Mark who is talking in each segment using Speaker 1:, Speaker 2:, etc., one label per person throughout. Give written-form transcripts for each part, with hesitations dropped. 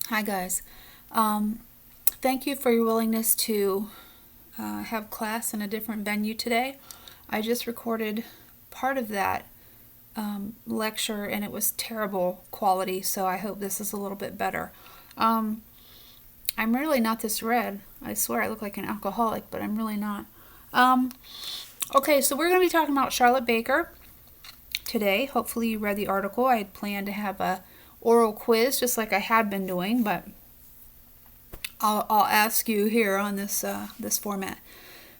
Speaker 1: Hi, guys. Um, Thank you for your willingness to have class in a different venue today. I just recorded part of that lecture and it was terrible quality, so I hope this is a little bit better. Um, I'm really not this red. I swear I look like an alcoholic, but I'm really not. Um, okay, so we're going to be talking about Charlotte Baker today. Hopefully, you read the article. I had planned to have a oral quiz just like I had been doing, but I'll ask you here on this format.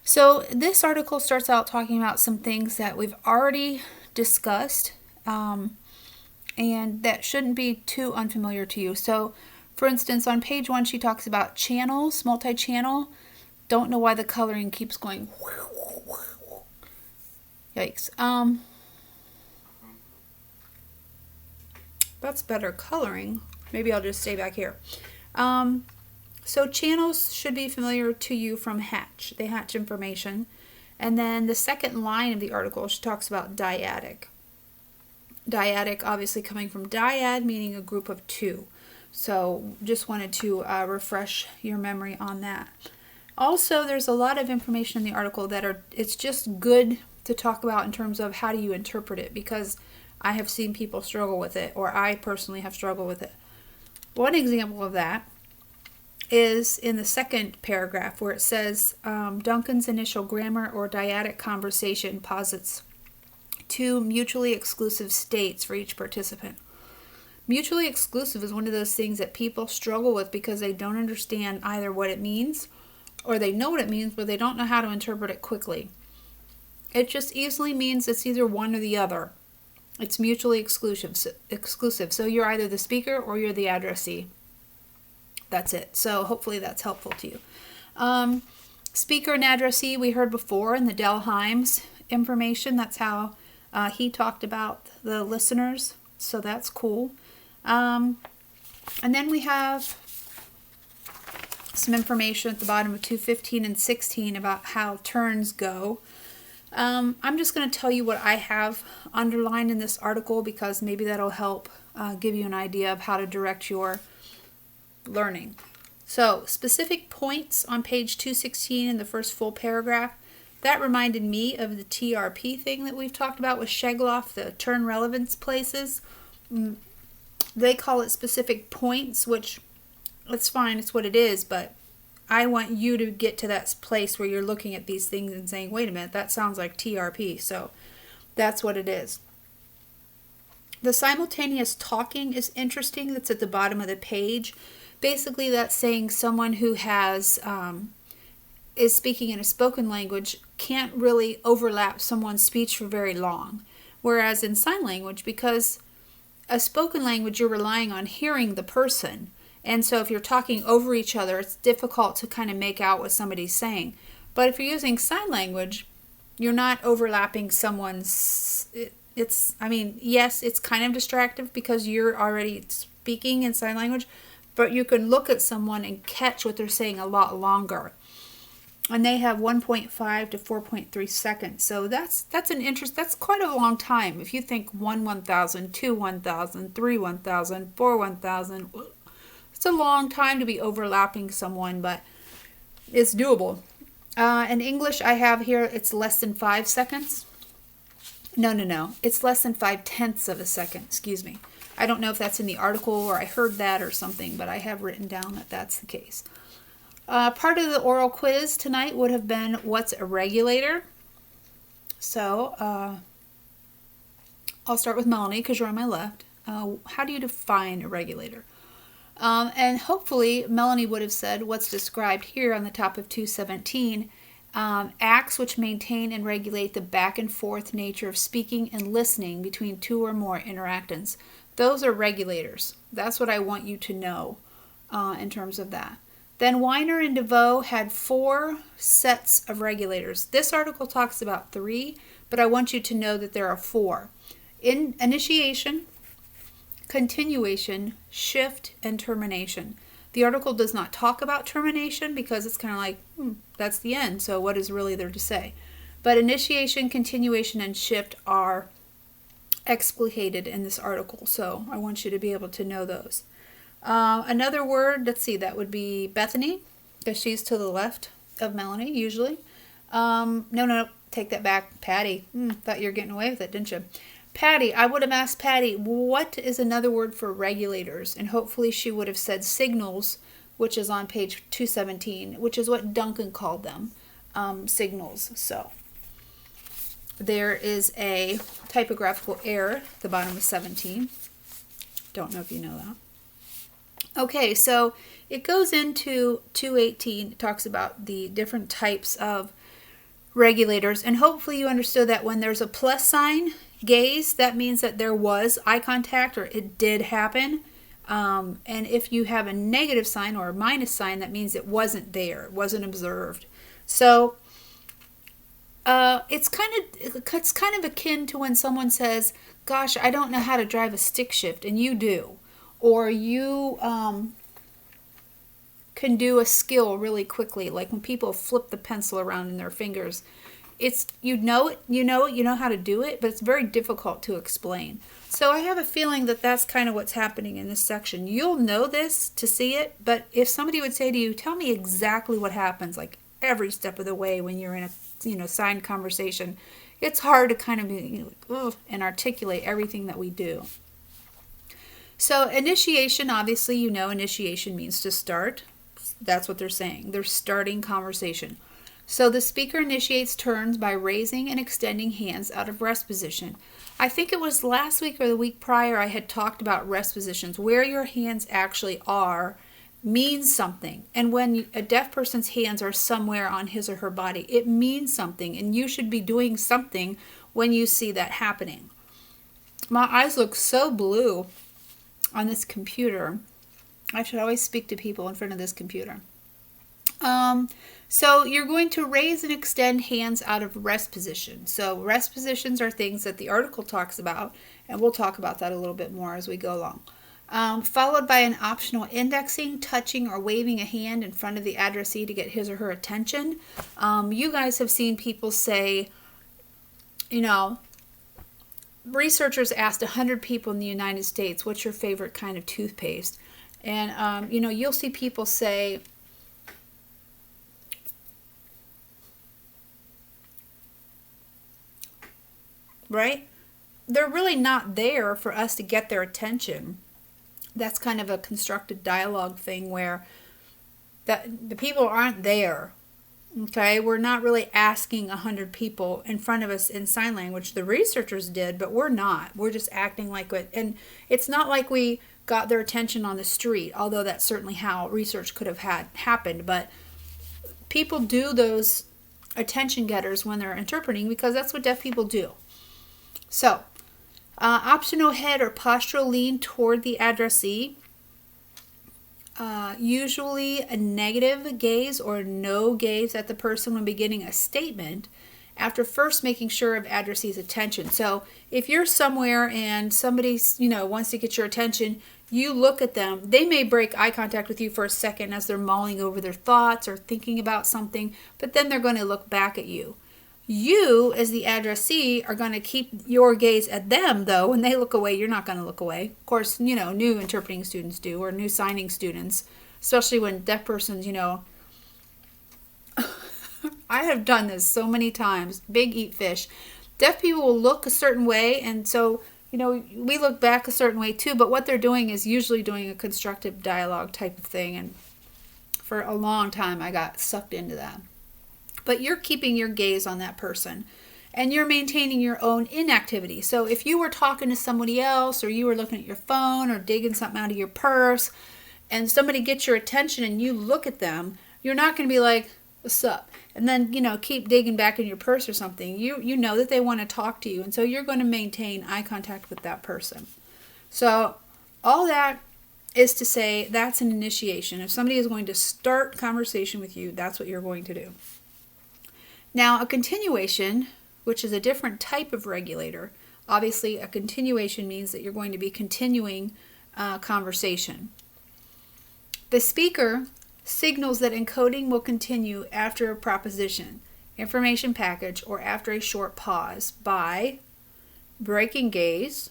Speaker 1: So this article starts out talking about some things that we've already discussed, and that shouldn't be too unfamiliar to you. So, for instance, on page 1, she talks about channels, multi-channel. Don't know why the coloring keeps going. Yikes. That's better coloring. Maybe I'll just stay back here. So channels should be familiar to you from Hatch. They hatch information. And then the second line of the article, she talks about dyadic. Dyadic obviously coming from dyad, meaning a group of two. So just wanted to refresh your memory on that. Also, there's a lot of information in the article it's just good to talk about in terms of how do you interpret it, because I have seen people struggle with it, or I personally have struggled with it. One example of that is in the second paragraph where it says Duncan's initial grammar or dyadic conversation posits two mutually exclusive states for each participant. Mutually exclusive is one of those things that people struggle with because they don't understand either what it means, or they know what it means but they don't know how to interpret it quickly. It just easily means it's either one or the other. It's mutually exclusive. So you're either the speaker or you're the addressee. That's it. So hopefully that's helpful to you. Speaker and addressee we heard before in the Del Himes information. That's how he talked about the listeners. So that's cool. And then we have some information at the bottom of 215 and 16 about how turns go. I'm just going to tell you what I have underlined in this article because maybe that'll help give you an idea of how to direct your learning. So, specific points on page 216 in the first full paragraph, that reminded me of the TRP thing that we've talked about with Shegloff, the turn relevance places. They call it specific points, which it's fine, it's what it is, but I want you to get to that place where you're looking at these things and saying, wait a minute, that sounds like TRP. So that's what it is. The simultaneous talking is interesting. That's at the bottom of the page. Basically, that's saying someone who is speaking in a spoken language can't really overlap someone's speech for very long. Whereas in sign language, because a spoken language, you're relying on hearing the person. And so if you're talking over each other, it's difficult to kind of make out what somebody's saying. But if you're using sign language, you're not overlapping someone's... yes, it's kind of distractive because you're already speaking in sign language, but you can look at someone and catch what they're saying a lot longer. And they have 1.5 to 4.3 seconds. So that's quite a long time. If you think 1,000, 2 1,000, 3 1,000, 4 1,000, it's a long time to be overlapping someone, but it's doable. In English, I have here, it's less than 5 seconds. No. It's less than 5/10 of a second. Excuse me. I don't know if that's in the article or I heard that or something, but I have written down that that's the case. Part of the oral quiz tonight would have been what's a regulator. So I'll start with Melanie because you're on my left. How do you define a regulator? And hopefully Melanie would have said what's described here on the top of 217. Acts which maintain and regulate the back and forth nature of speaking and listening between two or more interactants. Those are regulators. That's what I want you to know in terms of that. Then Weiner and DeVoe had 4 sets of regulators. This article talks about 3, but I want you to know that there are 4. In initiation, continuation, shift, and termination. The article does not talk about termination because it's kind of like, that's the end, so what is really there to say? But initiation, continuation, and shift are explicated in this article, so I want you to be able to know those. Another word, let's see, that would be Bethany, because she's to the left of Melanie usually. No, take that back. Patty. Thought you were getting away with it, didn't you? Patty, I would have asked Patty, what is another word for regulators? And hopefully she would have said signals, which is on page 217, which is what Duncan called them, signals. So there is a typographical error at the bottom of 17. Don't know if you know that. Okay, so it goes into 218. It talks about the different types of regulators, and hopefully you understood that when there's a plus sign, gaze, that means that there was eye contact or it did happen. And if you have a negative sign or a minus sign, that means it wasn't there, it wasn't observed. So it's kind of akin to when someone says, "Gosh, I don't know how to drive a stick shift," and you do, or you can do a skill really quickly, like when people flip the pencil around in their fingers. It's you know how to do it, but it's very difficult to explain. So I have a feeling that that's kind of what's happening in this section. You'll know this to see it, but if somebody would say to you, "Tell me exactly what happens," like every step of the way when you're in a signed conversation, it's hard to kind of be, and articulate everything that we do. So initiation, obviously, initiation means to start. That's what they're saying. They're starting conversation. So the speaker initiates turns by raising and extending hands out of rest position. I think it was last week or the week prior I had talked about rest positions. Where your hands actually are means something. And when a deaf person's hands are somewhere on his or her body, it means something. And you should be doing something when you see that happening. My eyes look so blue on this computer. I should always speak to people in front of this computer. So you're going to raise and extend hands out of rest position. So rest positions are things that the article talks about, and we'll talk about that a little bit more as we go along. Followed by an optional indexing, touching, or waving a hand in front of the addressee to get his or her attention. You guys have seen people say, researchers asked 100 people in the United States, "What's your favorite kind of toothpaste?" And, you'll see people say, right? They're really not there for us to get their attention. That's kind of a constructed dialogue thing where the people aren't there. Okay, we're not really asking 100 people in front of us in sign language. The researchers did, but we're not. We're just acting like it. And it's not like we got their attention on the street, although that's certainly how research could have happened. But people do those attention getters when they're interpreting because that's what deaf people do. So, optional head or postural lean toward the addressee. Usually a negative gaze or no gaze at the person when beginning a statement after first making sure of addressee's attention. So if you're somewhere and somebody wants to get your attention, you look at them. They may break eye contact with you for a second as they're mulling over their thoughts or thinking about something, but then they're going to look back at you. You, as the addressee, are going to keep your gaze at them, though. When they look away, you're not going to look away. Of course, new interpreting students do, or new signing students, especially when deaf persons, I have done this so many times. Big eat fish. Deaf people will look a certain way, and so, we look back a certain way too, but what they're doing is usually doing a constructive dialogue type of thing, and for a long time, I got sucked into that. But you're keeping your gaze on that person and you're maintaining your own inactivity. So if you were talking to somebody else or you were looking at your phone or digging something out of your purse and somebody gets your attention and you look at them, you're not going to be like, "What's up?" And then, keep digging back in your purse or something. You know that they want to talk to you. And so you're going to maintain eye contact with that person. So all that is to say that's an initiation. If somebody is going to start conversation with you, that's what you're going to do. Now, a continuation, which is a different type of regulator, obviously a continuation means that you're going to be continuing conversation. The speaker signals that encoding will continue after a proposition, information package, or after a short pause by breaking gaze,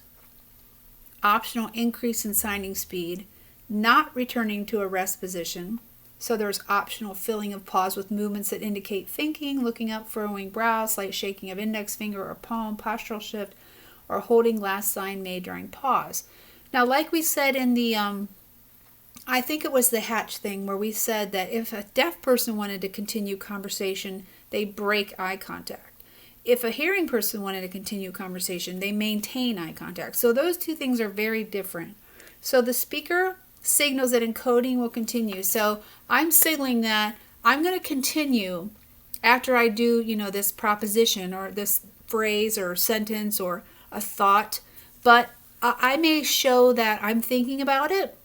Speaker 1: optional increase in signing speed, not returning to a rest position. So there's optional filling of pause with movements that indicate thinking, looking up, furrowing brows, slight shaking of index finger or palm, postural shift, or holding last sign made during pause. Now, like we said in the, I think it was the Hatch thing where we said that if a deaf person wanted to continue conversation, they break eye contact. If a hearing person wanted to continue conversation, they maintain eye contact. So those two things are very different. So the speaker signals that encoding will continue. So I'm signaling that I'm going to continue after I do, this proposition or this phrase or sentence or a thought, but I may show that I'm thinking about it.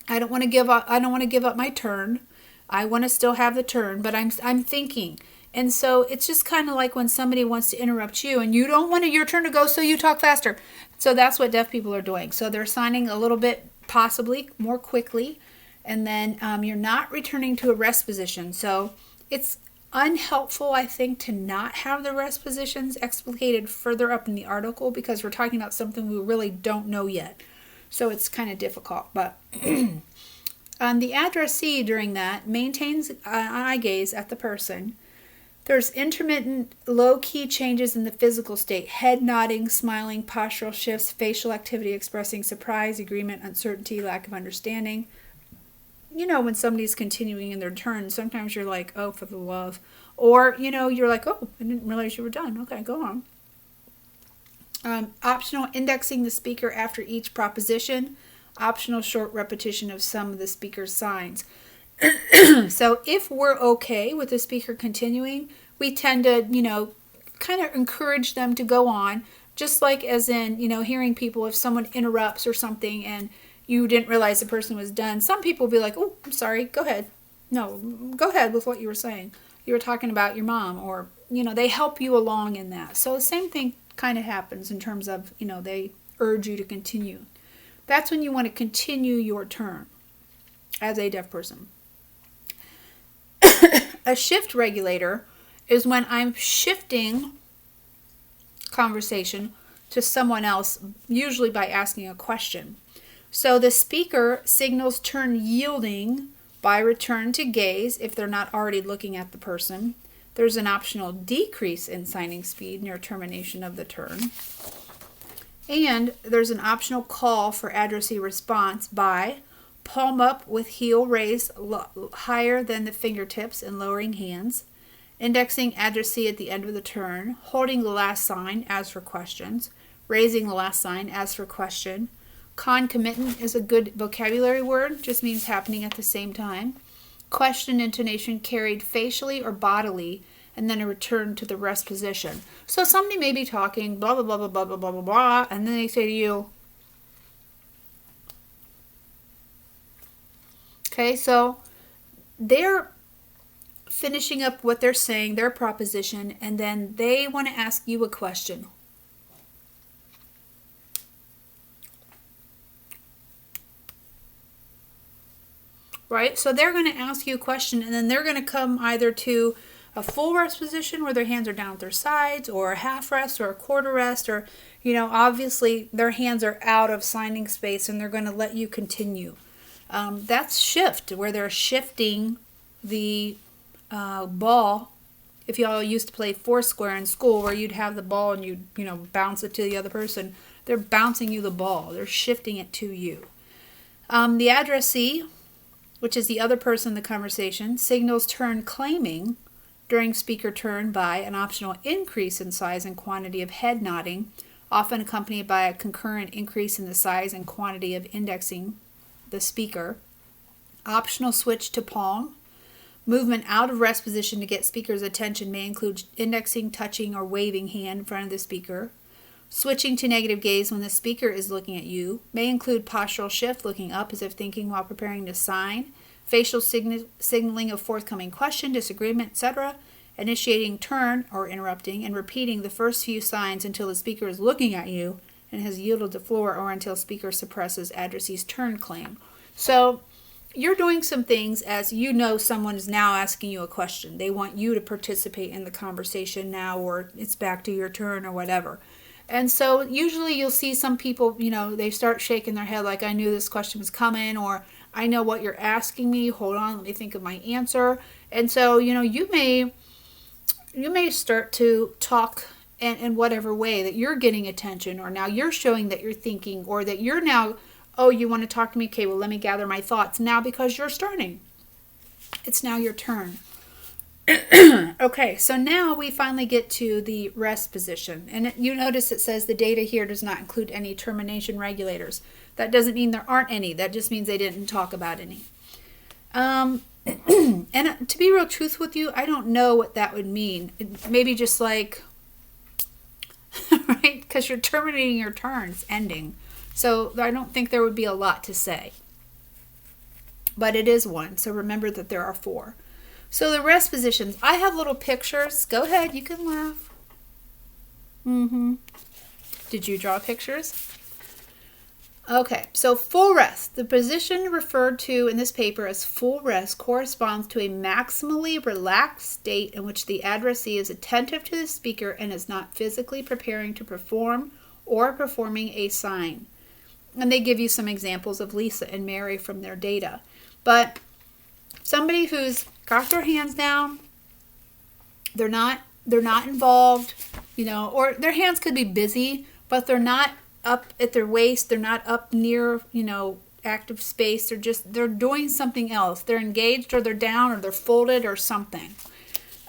Speaker 1: I don't want to give up. I don't want to give up my turn. I want to still have the turn, but I'm thinking. And so it's just kind of like when somebody wants to interrupt you and you don't want your turn to go, so you talk faster. So that's what deaf people are doing. So they're signing a little bit, possibly more quickly, and then you're not returning to a rest position. So it's unhelpful, I think, to not have the rest positions explicated further up in the article because we're talking about something we really don't know yet. So it's kind of difficult. But the addressee during that maintains eye gaze at the person. There's intermittent low-key changes in the physical state, head nodding, smiling, postural shifts, facial activity expressing surprise, agreement, uncertainty, lack of understanding. When somebody's continuing in their turn, sometimes you're like, oh, for the love. Or, you're like, oh, I didn't realize you were done. Okay, go on. Optional indexing the speaker after each proposition. Optional short repetition of some of the speaker's signs. So if we're okay with the speaker continuing, we tend to, kind of encourage them to go on, just like as in, hearing people, if someone interrupts or something and you didn't realize the person was done, some people will be like, oh, I'm sorry, go ahead. No, go ahead with what you were saying. You were talking about your mom, or, they help you along in that. So the same thing kind of happens in terms of, they urge you to continue. That's when you want to continue your turn as a deaf person. A shift regulator is when I'm shifting conversation to someone else, usually by asking a question. So the speaker signals turn yielding by return to gaze if they're not already looking at the person. There's an optional decrease in signing speed near termination of the turn. And there's an optional call for addressee response by palm up with heel raised higher than the fingertips and lowering hands, indexing addressee at the end of the turn, holding the last sign as for questions, raising the last sign as for question. Concomitant is a good vocabulary word, just means happening at the same time. Question intonation carried facially or bodily, and then a return to the rest position. So somebody may be talking, blah, blah, blah, blah, blah, blah, blah, blah, blah, and then they say to you, okay, so they're finishing up what they're saying, their proposition, and then they want to ask you a question. Right? So they're going to ask you a question, and then they're going to come either to a full rest position where their hands are down at their sides, or a half rest, or a quarter rest, or, obviously their hands are out of signing space, and they're going to let you continue. That's shift, where they're shifting the ball. If y'all used to play Foursquare in school, where you'd have the ball and you'd, bounce it to the other person, they're bouncing you the ball. They're shifting it to you. The addressee, which is the other person in the conversation, signals turn claiming during speaker turn by an optional increase in size and quantity of head nodding, often accompanied by a concurrent increase in the size and quantity of indexing the speaker. Optional switch to palm. Movement out of rest position to get speaker's attention may include indexing, touching, or waving hand in front of the speaker. Switching to negative gaze when the speaker is looking at you may include postural shift, looking up as if thinking while preparing to sign. Facial signaling of forthcoming question, disagreement, etc. Initiating turn or interrupting and repeating the first few signs until the speaker is looking at you and has yielded the floor, or until speaker suppresses addressee's turn claim. So you're doing some things as someone is now asking you a question. They want you to participate in the conversation now, or it's back to your turn or whatever. And so usually you'll see some people, they start shaking their head like, I knew this question was coming, or I know what you're asking me. Hold on, let me think of my answer. And so, you may start to talk in whatever way that you're getting attention, or now you're showing that you're thinking, or that you're now, oh, you want to talk to me? Okay, well, let me gather my thoughts now because you're starting. It's now your turn. Okay, so now we finally get to the rest position. And you notice it says the data here does not include any termination regulators. That doesn't mean there aren't any. That just means they didn't talk about any. And to be real truth with you, I don't know what that would mean. Maybe just like, right? Because you're terminating your turn. It's ending. So I don't think there would be a lot to say. But it is one. So remember that there are 4. So the rest positions, I have little pictures. Go ahead, you can laugh. Did you draw pictures? Okay, so full rest. The position referred to in this paper as full rest corresponds to a maximally relaxed state in which the addressee is attentive to the speaker and is not physically preparing to perform or performing a sign. And they give you some examples of Lisa and Mary from their data. But somebody who's got their hands down, they're not involved, or their hands could be busy, but they're not up at their waist, they're not up near, active space, they're doing something else. They're engaged, or they're down, or they're folded, or something.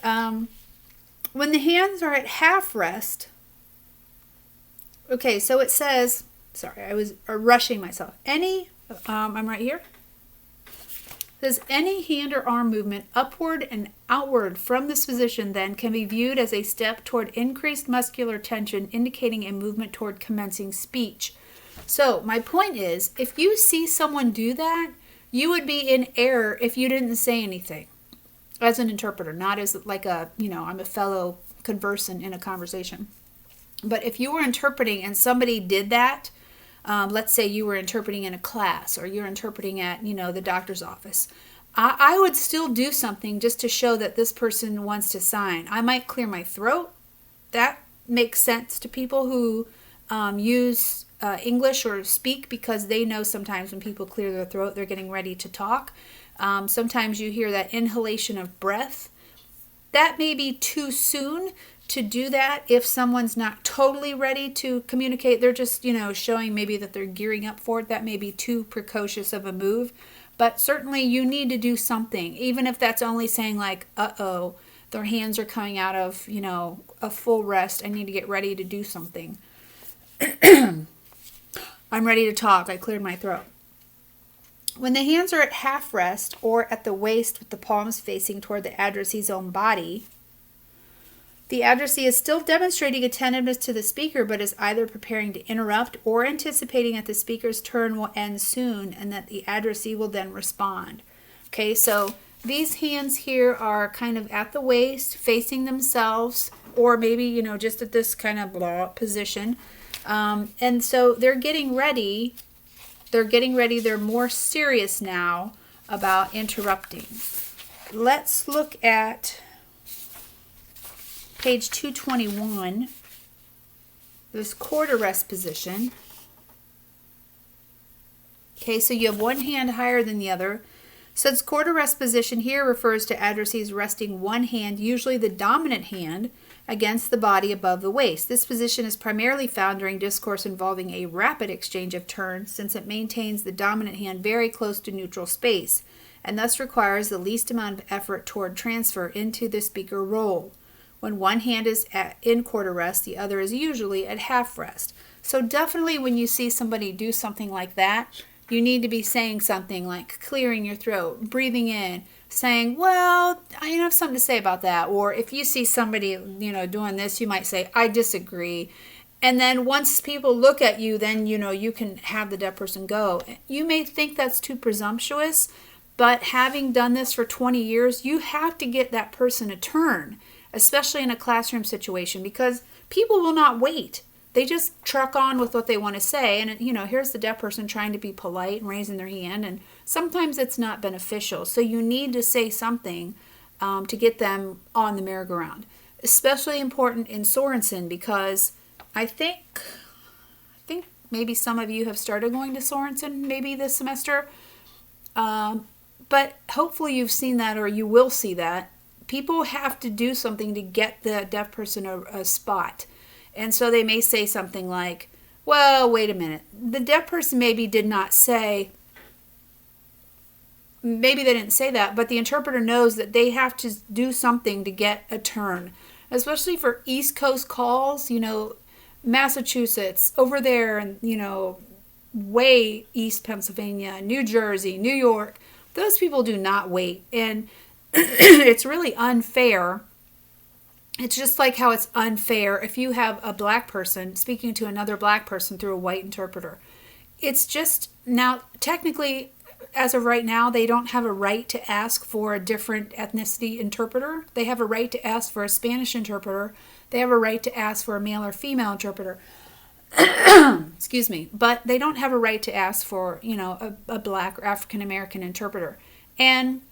Speaker 1: When the hands are at half rest, okay, so it says, sorry, I was rushing myself. I'm right here. Says any hand or arm movement upward and outward from this position then can be viewed as a step toward increased muscular tension, indicating a movement toward commencing speech. So my point is, if you see someone do that, you would be in error if you didn't say anything as an interpreter, not as like I'm a fellow conversant in a conversation. But if you were interpreting and somebody did that, let's say you were interpreting in a class, or you're interpreting at, the doctor's office. I would still do something just to show that this person wants to sign. I might clear my throat. That makes sense to people who use English or speak, because they know sometimes when people clear their throat, they're getting ready to talk. Sometimes you hear that inhalation of breath. That may be too soon to do that if someone's not totally ready to communicate. They're just, showing maybe that they're gearing up for it. That may be too precocious of a move. But certainly you need to do something, even if that's only saying like, uh-oh, their hands are coming out of, a full rest. I need to get ready to do something. I'm ready to talk. I cleared my throat. When the hands are at half rest, or at the waist with the palms facing toward the addressee's own body, the addressee is still demonstrating attentiveness to the speaker, but is either preparing to interrupt or anticipating that the speaker's turn will end soon and that the addressee will then respond. Okay, so these hands here are kind of at the waist, facing themselves, or maybe, just at this kind of position. And so they're getting ready. They're more serious now about interrupting. Let's look at page 221, this quarter rest position. Okay, so you have one hand higher than the other. So this quarter rest position here refers to addressees resting one hand, usually the dominant hand, against the body above the waist. This position is primarily found during discourse involving a rapid exchange of turns, since it maintains the dominant hand very close to neutral space, and thus requires the least amount of effort toward transfer into the speaker role. When one hand is in quarter rest, the other is usually at half rest. So definitely when you see somebody do something like that, you need to be saying something like clearing your throat, breathing in, saying, well, I have something to say about that. Or if you see somebody, doing this, you might say, I disagree. And then once people look at you, then, you can have the deaf person go. You may think that's too presumptuous, but having done this for 20 years, you have to get that person a turn, especially in a classroom situation, because people will not wait. They just truck on with what they want to say. And, here's the deaf person trying to be polite and raising their hand. And sometimes it's not beneficial. So you need to say something to get them on the merry-go-round. Especially important in Sorensen, because I think maybe some of you have started going to Sorensen maybe this semester. But hopefully you've seen that, or you will see that. People have to do something to get the deaf person a spot. And so they may say something like, well, wait a minute. The deaf person maybe did not say, maybe they didn't say that, but the interpreter knows that they have to do something to get a turn. Especially for East Coast calls, Massachusetts, over there, and, way East Pennsylvania, New Jersey, New York. Those people do not wait. And it's really unfair. It's just like how it's unfair if you have a black person speaking to another black person through a white interpreter. It's just, now, technically, as of right now, they don't have a right to ask for a different ethnicity interpreter. They have a right to ask for a Spanish interpreter. They have a right to ask for a male or female interpreter. Excuse me. But they don't have a right to ask for, a black or African American interpreter. And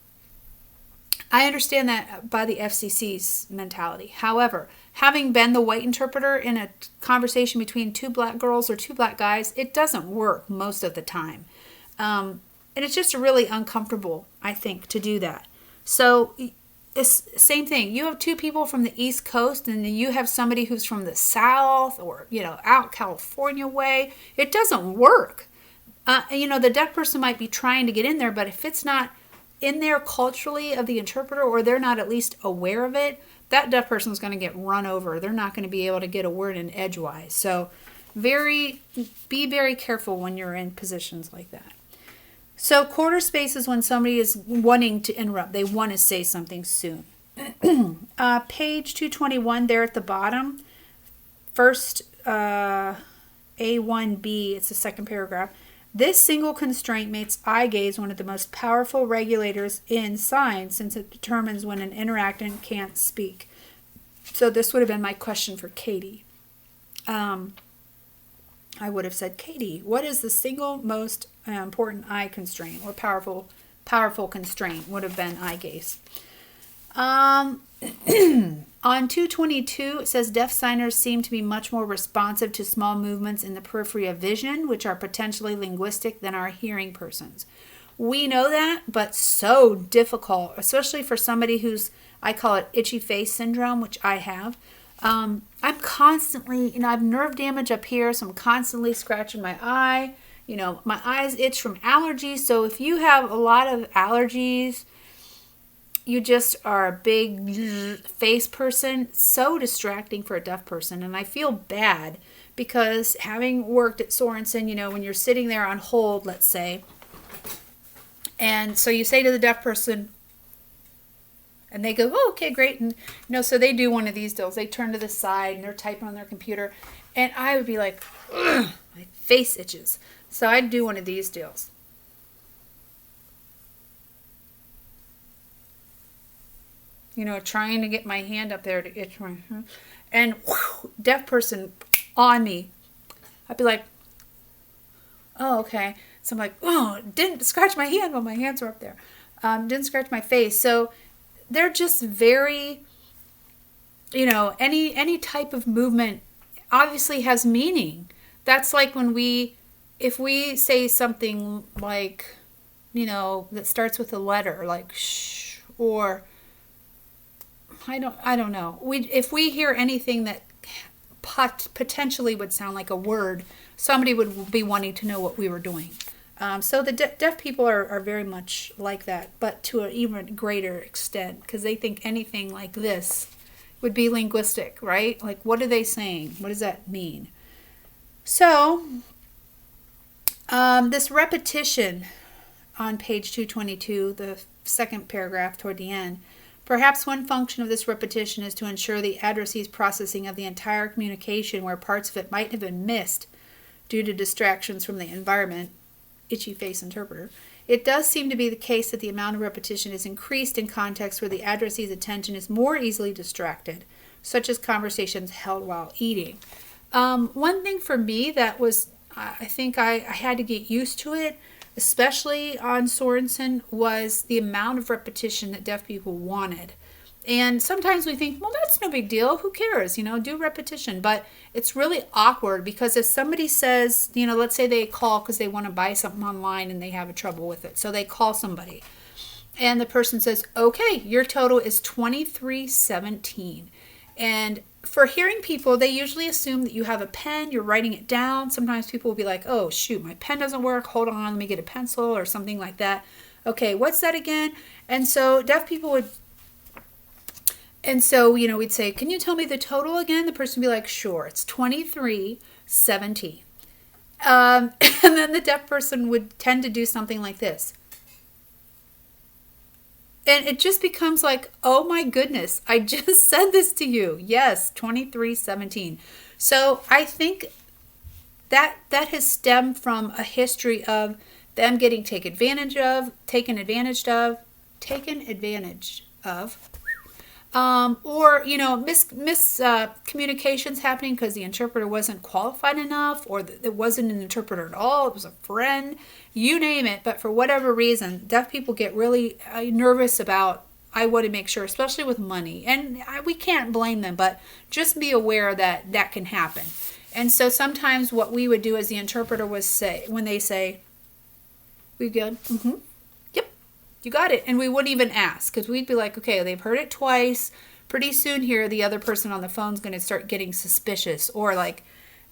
Speaker 1: I understand that by the FCC's mentality. However, having been the white interpreter in a conversation between two black girls or two black guys, it doesn't work most of the time. And it's just really uncomfortable, I think, to do that. So it's same thing. You have two people from the East Coast, and then you have somebody who's from the South, or, out California way. It doesn't work. The deaf person might be trying to get in there, but if it's not in there culturally of the interpreter, or they're not at least aware of it, that deaf person is going to get run over. They're not going to be able to get a word in edgewise. So be very careful when you're in positions like that. So quarter space is when somebody is wanting to interrupt. They want to say something soon. Page 221 there at the bottom. First A1B, it's the second paragraph. This single constraint makes eye gaze one of the most powerful regulators in sign, since it determines when an interactant can't speak. So this would have been my question for Katie. I would have said, Katie, what is the single most important eye constraint, or powerful constraint? Would have been eye gaze. On 222, it says deaf signers seem to be much more responsive to small movements in the periphery of vision, which are potentially linguistic, than our hearing persons. We know that, but so difficult, especially for somebody who's, I call it itchy face syndrome, which I have. I'm constantly, I have nerve damage up here, so I'm constantly scratching my eye. My eyes itch from allergies. So if you have a lot of allergies, you just are a big face person. So distracting for a deaf person. And I feel bad because having worked at Sorensen, when you're sitting there on hold, let's say, and so you say to the deaf person, and they go, oh, okay, great. And, so they do one of these deals. They turn to the side and they're typing on their computer. And I would be like, ugh, my face itches. So I'd do one of these deals. Trying to get my hand up there to itch my, and whew, deaf person on me. I'd be like, oh, okay. So I'm like, oh, didn't scratch my hand while my hands were up there. Didn't scratch my face. So they're just very, any type of movement obviously has meaning. That's like if we say something like, that starts with a letter, like shh, or I don't know. If we hear anything that potentially would sound like a word, somebody would be wanting to know what we were doing. So the deaf people are very much like that, but to an even greater extent, because they think anything like this would be linguistic, right? Like, what are they saying? What does that mean? So this repetition on page 222, the second paragraph toward the end, perhaps one function of this repetition is to ensure the addressee's processing of the entire communication where parts of it might have been missed due to distractions from the environment. Itchy face interpreter. It does seem to be the case that the amount of repetition is increased in contexts where the addressee's attention is more easily distracted, such as conversations held while eating. One thing for me that was, I think I had to get used to it, especially on Sorensen, was the amount of repetition that deaf people wanted. And sometimes we think, well, that's no big deal. Who cares? Do repetition. But it's really awkward because if somebody says, let's say they call because they want to buy something online and they have a trouble with it. So they call somebody and the person says, okay, your total is 2317. And for hearing people, they usually assume that you have a pen, you're writing it down. Sometimes people will be like, oh, shoot, my pen doesn't work. Hold on, let me get a pencil or something like that. Okay, what's that again? And so deaf people would, we'd say, can you tell me the total again? The person would be like, sure, it's 2317. And then the deaf person would tend to do something like this. And it just becomes like, oh my goodness, I just said this to you. Yes, 2317. So I think that has stemmed from a history of them getting taken advantage of, or miscommunications happening because the interpreter wasn't qualified enough, or it wasn't an interpreter at all, it was a friend, you name it. But for whatever reason, deaf people get really nervous about, I want to make sure, especially with money, and we can't blame them, but just be aware that that can happen. And so sometimes what we would do as the interpreter was say, when they say, we good? Mm-hmm. Yep, you got it. And we wouldn't even ask because we'd be like, okay, they've heard it twice. Pretty soon here, the other person on the phone is going to start getting suspicious, or like,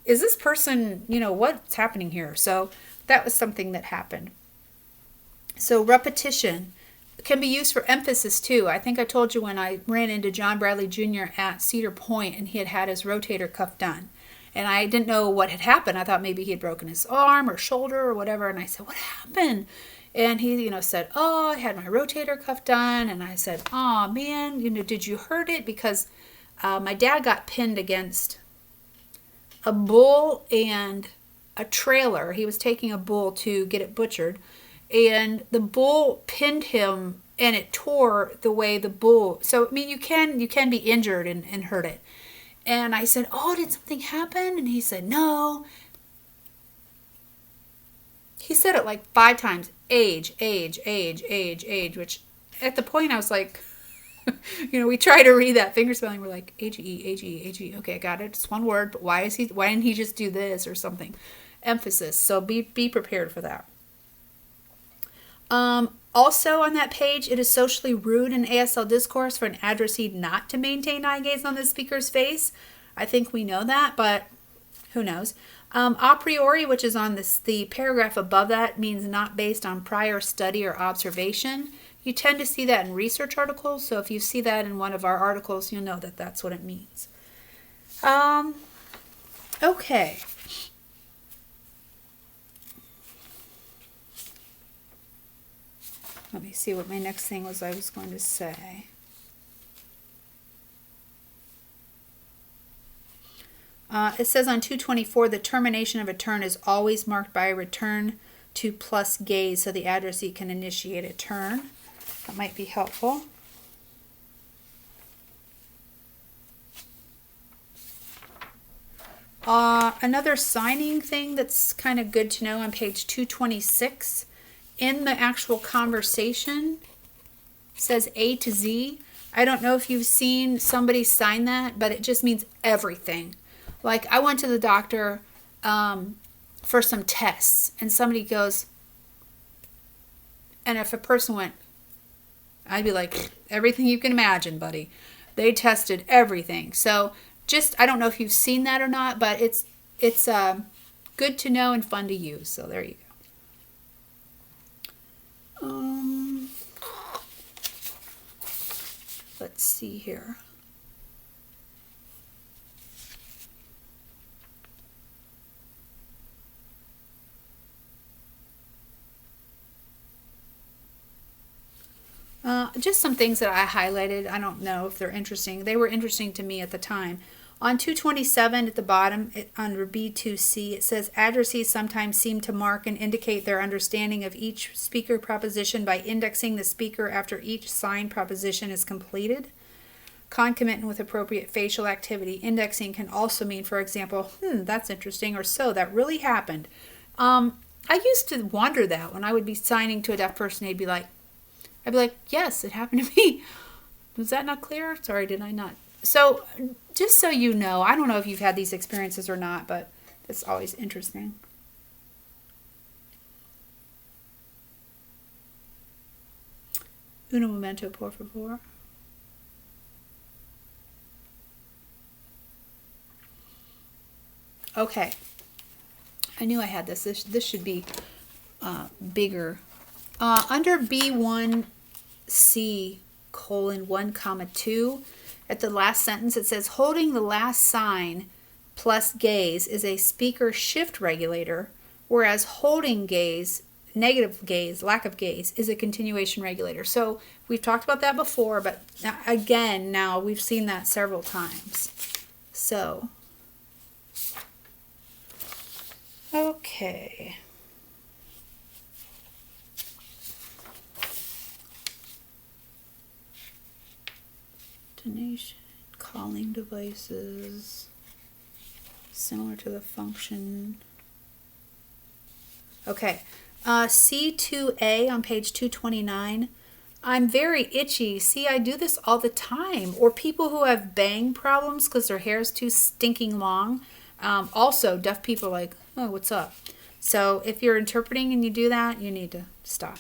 Speaker 1: is this person, what's happening here? So that was something that happened. So repetition can be used for emphasis too. I think I told you when I ran into John Bradley Jr. at Cedar Point and he had his rotator cuff done. And I didn't know what had happened. I thought maybe he had broken his arm or shoulder or whatever. And I said, what happened? And he, said, oh, I had my rotator cuff done. And I said, oh, man, did you hurt it? Because my dad got pinned against a bull and a trailer. He was taking a bull to get it butchered. And the bull pinned him and it tore the way the bull. So, I mean, you can be injured and hurt it. And I said, oh, did something happen? And he said, no. He said it like 5 times, age, which at the point I was like, we try to read that finger spelling. We're like, age. Okay, I got it. It's one word, but why didn't he just do this or something? Emphasis. So be prepared for that. Also on that page, it is socially rude in ASL discourse for an addressee not to maintain eye gaze on the speaker's face. I think we know that, but who knows? A priori, which is on the paragraph above that, means not based on prior study or observation. You tend to see that in research articles, so if you see that in one of our articles, you'll know that that's what it means. Okay. Let me see what my next thing was I was going to say. It says on 224, the termination of a turn is always marked by a return to plus gaze, so the addressee can initiate a turn. That might be helpful. Another signing thing that's kind of good to know on page 226, in the actual conversation, says A to Z. I don't know if you've seen somebody sign that, but it just means everything. Like, I went to the doctor for some tests, and somebody goes, and if a person went, I'd be like, everything you can imagine, buddy. They tested everything. So just, I don't know if you've seen that or not, but it's good to know and fun to use. So there you go. Let's see here. Just some things that I highlighted. I don't know if they're interesting. They were interesting to me at the time. On 227 at the bottom, under B2C, it says addressees sometimes seem to mark and indicate their understanding of each speaker proposition by indexing the speaker after each signed proposition is completed. Concomitant with appropriate facial activity, indexing can also mean, for example, that's interesting, or so, that really happened. I used to wonder that when I would be signing to a deaf person, I'd be like, yes, it happened to me. Was that not clear? Sorry, did I not? So, just so you know, I don't know if you've had these experiences or not, but it's always interesting. Uno momento, por favor. Okay. I knew I had this. This should be bigger. Under B1C colon 1 comma 2, at the last sentence it says holding the last sign plus gaze is a speaker shift regulator, whereas holding gaze, negative gaze, lack of gaze, is a continuation regulator. So we've talked about that before, but now we've seen that several times. So, okay. Donation, calling devices, similar to the function. Okay, C2A on page 229. I'm very itchy. See, I do this all the time. Or people who have bang problems because their hair is too stinking long. Also, deaf people are like, oh, what's up? So if you're interpreting and you do that, you need to stop.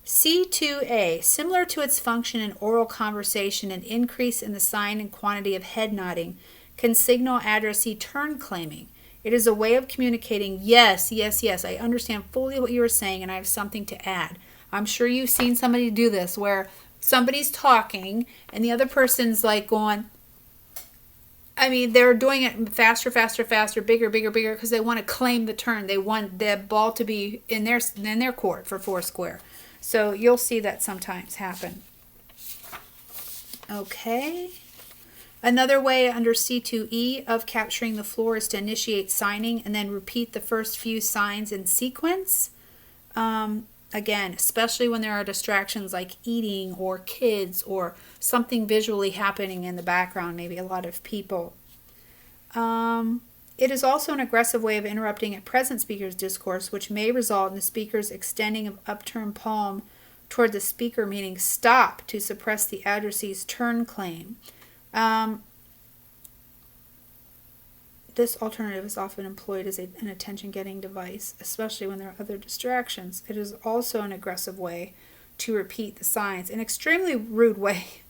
Speaker 1: C2A, similar to its function in oral conversation, an increase in the sign and quantity of head nodding can signal addressee turn claiming. It is a way of communicating, yes, yes, yes, I understand fully what you were saying and I have something to add. I'm sure you've seen somebody do this where somebody's talking and the other person's like going, I mean, they're doing it faster, faster, faster, bigger, bigger, bigger because they want to claim the turn. They want the ball to be in their court for four square. So you'll see that sometimes happen. Okay. Another way under C2E of capturing the floor is to initiate signing and then repeat the first few signs in sequence. Again, especially when there are distractions like eating or kids or something visually happening in the background, maybe a lot of people. It is also an aggressive way of interrupting a present speaker's discourse, which may result in the speaker's extending of upturned palm toward the speaker, meaning stop, to suppress the addressee's turn claim. This alternative is often employed as an attention-getting device, especially when there are other distractions. It is also an aggressive way to repeat the signs. An extremely rude way.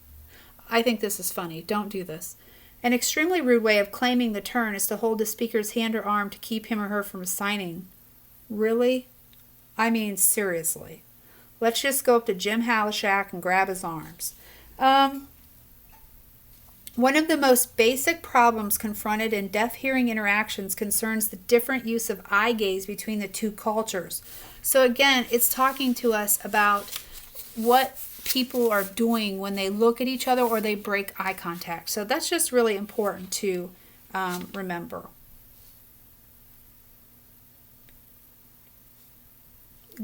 Speaker 1: I think this is funny. Don't do this. An extremely rude way of claiming the turn is to hold the speaker's hand or arm to keep him or her from signing. Really? I mean, seriously. Let's just go up to Jim Halishak and grab his arms. One of the most basic problems confronted in deaf-hearing interactions concerns the different use of eye gaze between the two cultures. So again, it's talking to us about what people are doing when they look at each other or they break eye contact. So that's just really important to remember.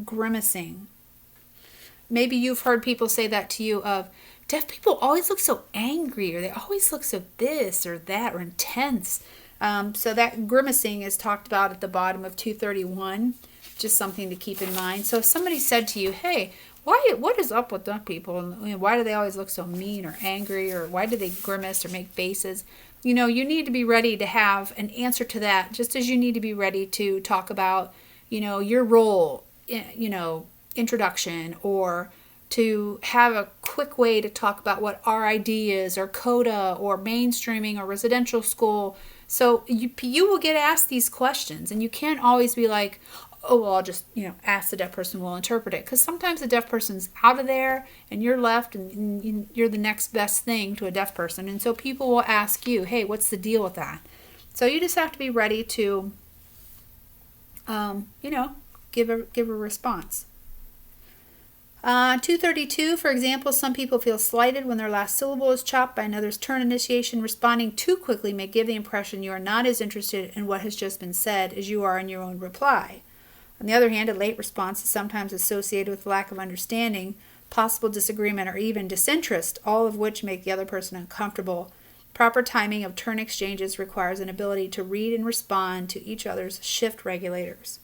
Speaker 1: Grimacing. Maybe you've heard people say that to you of, deaf people always look so angry, or they always look so this or that, or intense. So that grimacing is talked about at the bottom of 231. Just something to keep in mind. So if somebody said to you, hey, what is up with deaf people? And why do they always look so mean or angry? Or why do they grimace or make faces? You know, you need to be ready to have an answer to that, just as you need to be ready to talk about, you know, your role, you know, introduction, or to have a quick way to talk about what RID is, or CODA, or mainstreaming, or residential school. So you will get asked these questions, and you can't always be like, oh, well, I'll just, you know, ask the deaf person, will interpret it. Because sometimes the deaf person's out of there, and you're left, and you're the next best thing to a deaf person. And so people will ask you, hey, what's the deal with that? So you just have to be ready to, you know, give a response. 232, for example, some people feel slighted when their last syllable is chopped by another's turn initiation. Responding too quickly may give the impression you are not as interested in what has just been said as you are in your own reply. On the other hand, a late response is sometimes associated with lack of understanding, possible disagreement, or even disinterest, all of which make the other person uncomfortable. Proper timing of turn exchanges requires an ability to read and respond to each other's shift regulators.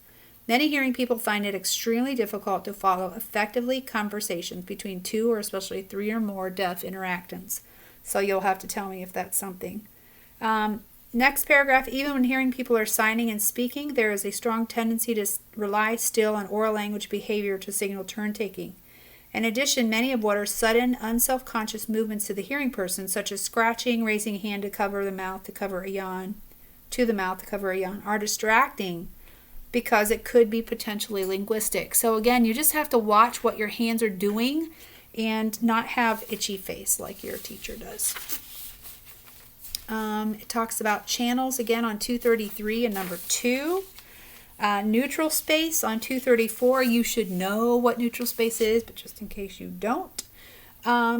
Speaker 1: Many hearing people find it extremely difficult to follow effectively conversations between 2 or especially 3 or more deaf interactants. So you'll have to tell me if that's something. Next paragraph, even when hearing people are signing and speaking, there is a strong tendency to rely still on oral language behavior to signal turn taking. In addition, many of what are sudden, unself-conscious movements to the hearing person, such as scratching, raising a hand to cover the mouth to cover a yawn, are distracting because it could be potentially linguistic. So again, you just have to watch what your hands are doing and not have itchy face like your teacher does. It talks about channels again on 233 and number 2. Neutral space on 234. You should know what neutral space is, but just in case you don't,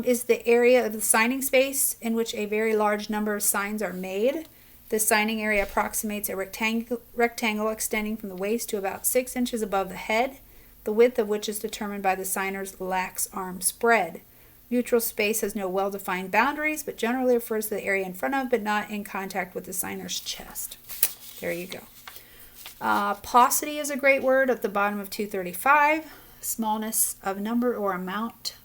Speaker 1: is the area of the signing space in which a very large number of signs are made. The signing area approximates a rectangle extending from the waist to about 6 inches above the head, the width of which is determined by the signer's lax arm spread. Neutral space has no well-defined boundaries, but generally refers to the area in front of, but not in contact with the signer's chest. There you go. Paucity is a great word at the bottom of 235. Smallness of number or amount.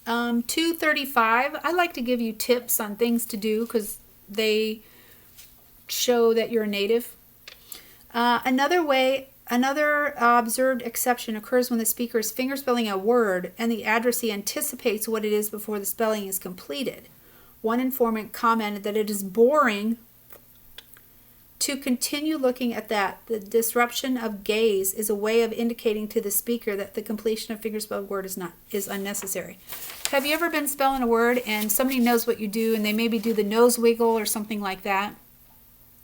Speaker 1: 235. I like to give you tips on things to do because they show that you're a native. Another observed exception occurs when the speaker is fingerspelling a word and the addressee anticipates what it is before the spelling is completed. One informant commented that it is boring to continue looking at that. The disruption of gaze is a way of indicating to the speaker that the completion of fingerspelled word is unnecessary. Have you ever been spelling a word and somebody knows what you do and they maybe do the nose wiggle or something like that?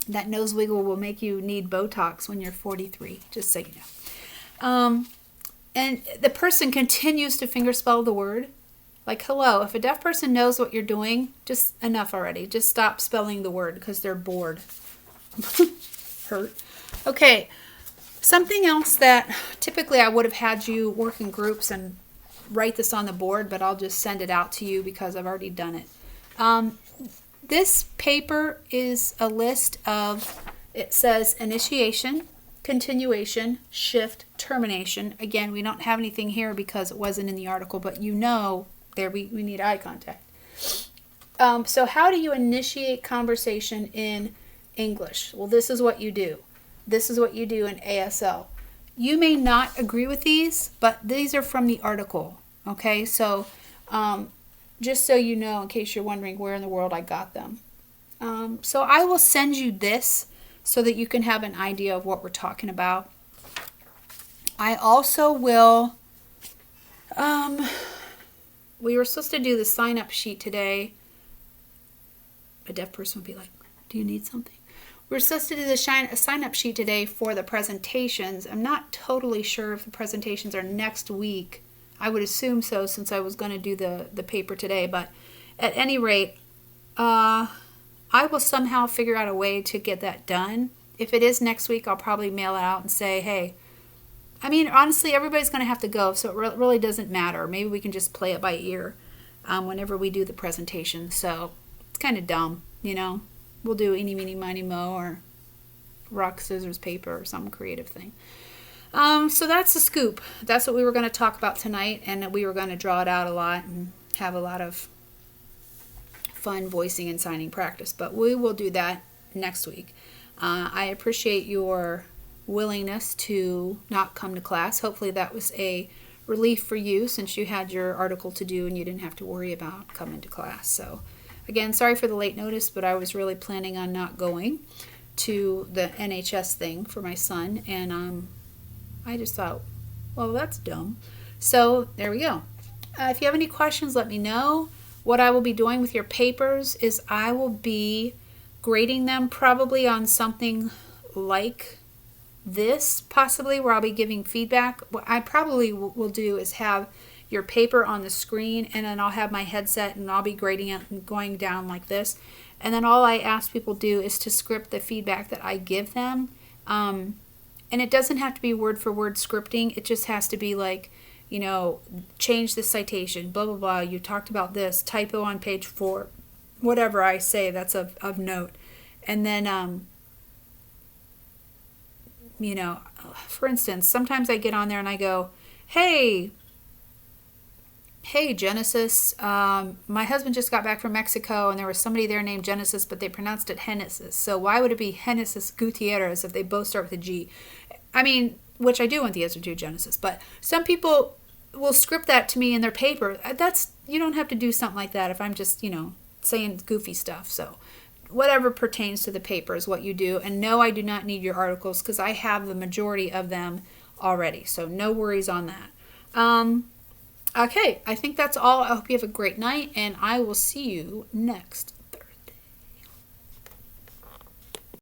Speaker 1: That nose wiggle will make you need Botox when you're 43, just so you know. And the person continues to fingerspell the word. Like, hello, if a deaf person knows what you're doing, just enough already. Just stop spelling the word because they're bored. Hurt. Okay, something else that typically I would have had you work in groups and write this on the board, but I'll just send it out to you because I've already done it. This paper is a list of, it says initiation, continuation, shift, termination. Again, we don't have anything here because it wasn't in the article, but you know, there we need eye contact. So how do you initiate conversation in English? Well, this is what you do. This is what you do in ASL. You may not agree with these, but these are from the article. Okay, so just so you know, in case you're wondering where in the world I got them. So I will send you this so that you can have an idea of what we're talking about. I also will, we were supposed to do the sign-up sheet today. A deaf person would be like, do you need something? We're supposed to do the sign-up sheet today for the presentations. I'm not totally sure if the presentations are next week. I would assume so since I was going to do the paper today. But at any rate, I will somehow figure out a way to get that done. If it is next week, I'll probably mail it out and say, hey, I mean, honestly, everybody's going to have to go, so it really doesn't matter. Maybe we can just play it by ear whenever we do the presentation. So it's kind of dumb, you know. We'll do eeny, meeny, miny, mo, or rock, scissors, paper, or some creative thing. So that's the scoop. That's what we were going to talk about tonight, and we were going to draw it out a lot and have a lot of fun voicing and signing practice. But we will do that next week. I appreciate your willingness to not come to class. Hopefully that was a relief for you since you had your article to do and you didn't have to worry about coming to class. So again, sorry for the late notice, but I was really planning on not going to the NHS thing for my son, and I just thought, well, that's dumb. So there we go. If you have any questions, let me know. What I will be doing with your papers is I will be grading them probably on something like this, possibly, where I'll be giving feedback. What I probably will do is have your paper on the screen, and then I'll have my headset and I'll be grading it and going down like this. And then all I ask people do is to script the feedback that I give them. And it doesn't have to be word for word scripting. It just has to be like, you know, change the citation, blah, blah, blah. You talked about this, typo on page 4, whatever I say that's of note. And then, you know, for instance, sometimes I get on there and I go, hey Genesis, my husband just got back from Mexico and there was somebody there named Genesis, but they pronounced it Genesis. So why would it be Genesis Gutierrez if they both start with a G? I mean, which I do want the answer to, Genesis, but some people will script that to me in their paper. You don't have to do something like that if I'm just, saying goofy stuff. So whatever pertains to the paper is what you do. And no, I do not need your articles because I have the majority of them already. So no worries on that. Okay, I think that's all. I hope you have a great night, and I will see you next